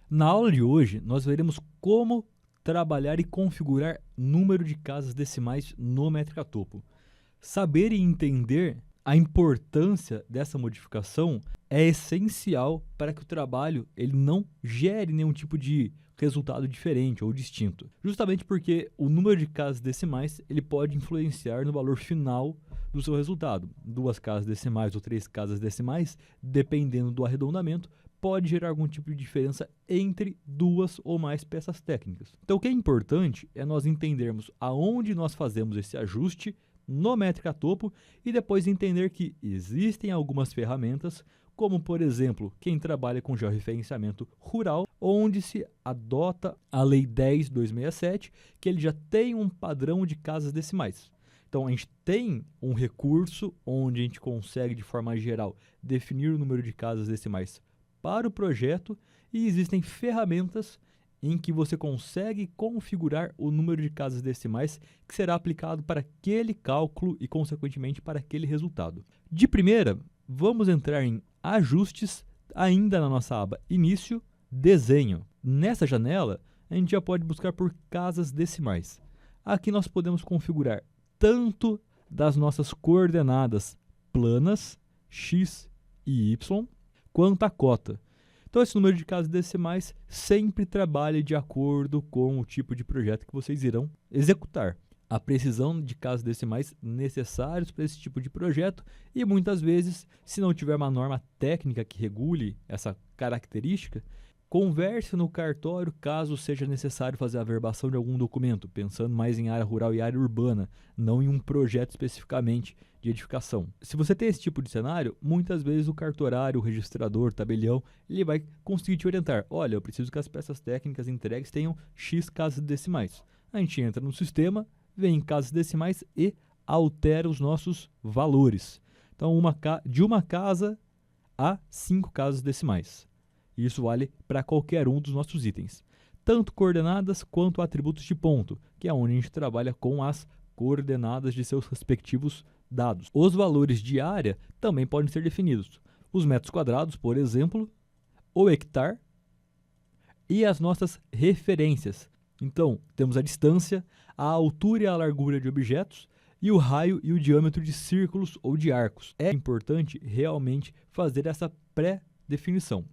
Na aula de hoje, nós veremos como trabalhar e configurar número de casas decimais no métrica topo. Saber e entender a importância dessa modificação é essencial para que o trabalho ele não gere nenhum tipo de resultado diferente ou distinto. Justamente porque o número de casas decimais ele pode influenciar no valor final do seu resultado. 2 casas decimais ou 3 casas decimais, dependendo do arredondamento, pode gerar algum tipo de diferença entre 2 ou mais peças técnicas. Então o que é importante é nós entendermos aonde nós fazemos esse ajuste no métrica topo e depois entender que existem algumas ferramentas, como por exemplo, quem trabalha com georreferenciamento rural, onde se adota a Lei 10.267, que ele já tem um padrão de casas decimais. Então a gente tem um recurso onde a gente consegue de forma geral definir o número de casas decimais para o projeto e existem ferramentas em que você consegue configurar o número de casas decimais que será aplicado para aquele cálculo e, consequentemente, para aquele resultado. De primeira, vamos entrar em Ajustes, ainda na nossa aba Início, Desenho. Nessa janela, a gente já pode buscar por casas decimais. Aqui nós podemos configurar tanto das nossas coordenadas planas, x e y, quanto a cota. Então, esse número de casas decimais sempre trabalha de acordo com o tipo de projeto que vocês irão executar. A precisão de casas decimais necessários para esse tipo de projeto e, muitas vezes, se não tiver uma norma técnica que regule essa característica, converse no cartório caso seja necessário fazer a averbação de algum documento, pensando mais em área rural e área urbana, não em um projeto especificamente de edificação. Se você tem esse tipo de cenário, muitas vezes o cartorário, o registrador, o tabelião, ele vai conseguir te orientar. Olha, eu preciso que as peças técnicas entregues tenham X casas decimais. A gente entra no sistema, vem em casas decimais e altera os nossos valores. Então, de uma casa a 5 casas decimais. Isso vale para qualquer um dos nossos itens, tanto coordenadas quanto atributos de ponto, que é onde a gente trabalha com as coordenadas de seus respectivos dados. Os valores de área também podem ser definidos. Os metros quadrados, por exemplo, o hectare e as nossas referências. Então, temos a distância, a altura e a largura de objetos e o raio e o diâmetro de círculos ou de arcos. É importante realmente fazer essa pré-definição.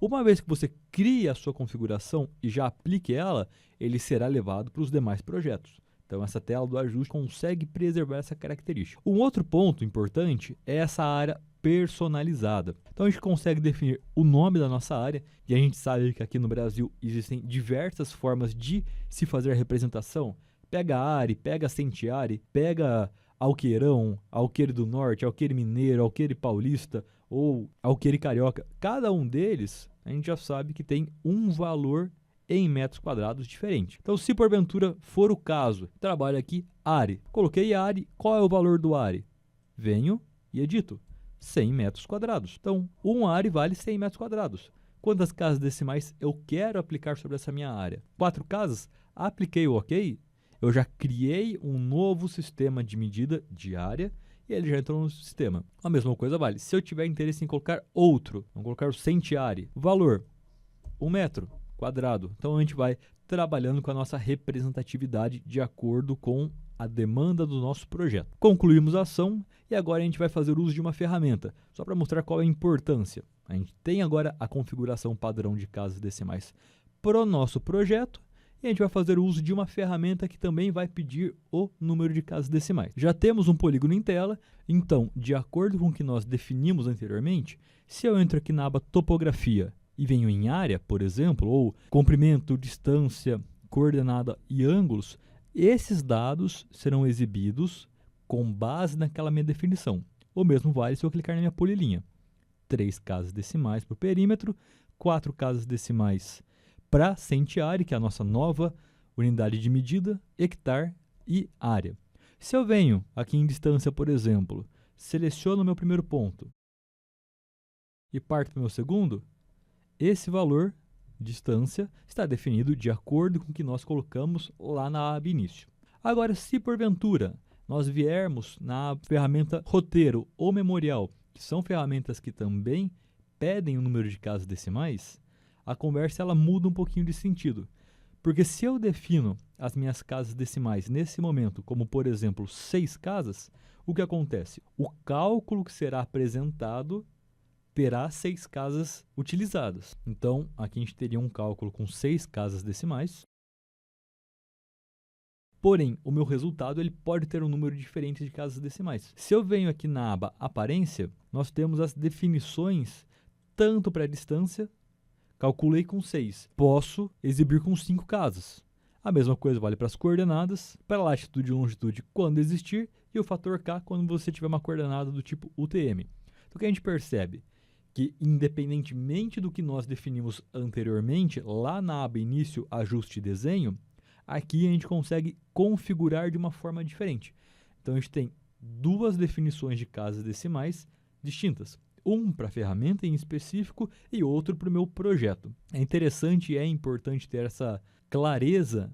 Uma vez que você cria a sua configuração e já aplique ela, ele será levado para os demais projetos. Então, essa tela do ajuste consegue preservar essa característica. Um outro ponto importante é essa área personalizada. Então, a gente consegue definir o nome da nossa área, e a gente sabe que aqui no Brasil existem diversas formas de se fazer a representação. Pega Are, pega Centiare, pega Alqueirão, Alqueire do Norte, Alqueire Mineiro, Alqueire Paulista ou Alqueire Carioca. Cada um deles, a gente já sabe que tem um valor em metros quadrados diferente. Então, se porventura for o caso, trabalho aqui Are. Coloquei Are, qual é o valor do Are? Venho e edito. 100 metros quadrados. Então, um Are vale 100 metros quadrados. Quantas casas decimais eu quero aplicar sobre essa minha área? 4 casas? Apliquei o OK. Eu já criei um novo sistema de medida de área e ele já entrou no sistema. A mesma coisa vale. Se eu tiver interesse em colocar outro, vamos colocar o Centiare. O valor, 1 metro quadrado. Então, a gente vai trabalhando com a nossa representatividade de acordo com a demanda do nosso projeto. Concluímos a ação e agora a gente vai fazer uso de uma ferramenta, só para mostrar qual é a importância. A gente tem agora a configuração padrão de casas decimais para o nosso projeto e a gente vai fazer uso de uma ferramenta que também vai pedir o número de casas decimais. Já temos um polígono em tela, então, de acordo com o que nós definimos anteriormente, se eu entro aqui na aba Topografia e venho em área, por exemplo, ou comprimento, distância, coordenada e ângulos, esses dados serão exibidos com base naquela minha definição. O mesmo vale se eu clicar na minha polilinha. 3 casas decimais por perímetro, 4 casas decimais para Centiare, que é a nossa nova unidade de medida, hectare e área. Se eu venho aqui em distância, por exemplo, seleciono o meu primeiro ponto e parto para o meu segundo, esse valor, distância, está definido de acordo com o que nós colocamos lá na aba Início. Agora, se porventura nós viermos na ferramenta roteiro ou memorial, que são ferramentas que também pedem o número de casas decimais, a conversa ela muda um pouquinho de sentido. Porque se eu defino as minhas casas decimais nesse momento como, por exemplo, 6 casas, o que acontece? O cálculo que será apresentado terá 6 casas utilizadas. Então, aqui a gente teria um cálculo com 6 casas decimais. Porém, o meu resultado ele pode ter um número diferente de casas decimais. Se eu venho aqui na aba Aparência, nós temos as definições tanto para a distância, calculei com 6, posso exibir com 5 casas. A mesma coisa vale para as coordenadas, para latitude e longitude quando existir, e o fator K quando você tiver uma coordenada do tipo UTM. Então, o que a gente percebe? Que independentemente do que nós definimos anteriormente, lá na aba Início, Ajuste e Desenho, aqui a gente consegue configurar de uma forma diferente. Então, a gente tem duas definições de casas decimais distintas. Um para a ferramenta em específico e outro para o meu projeto. É interessante e é importante ter essa clareza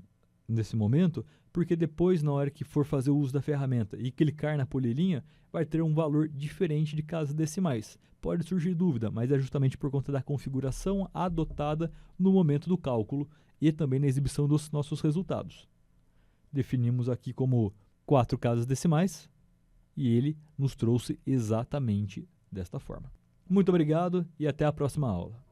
nesse momento, porque depois, na hora que for fazer o uso da ferramenta e clicar na polilinha, vai ter um valor diferente de casas decimais. Pode surgir dúvida, mas é justamente por conta da configuração adotada no momento do cálculo e também na exibição dos nossos resultados. Definimos aqui como 4 casas decimais e ele nos trouxe exatamente desta forma. Muito obrigado e até a próxima aula.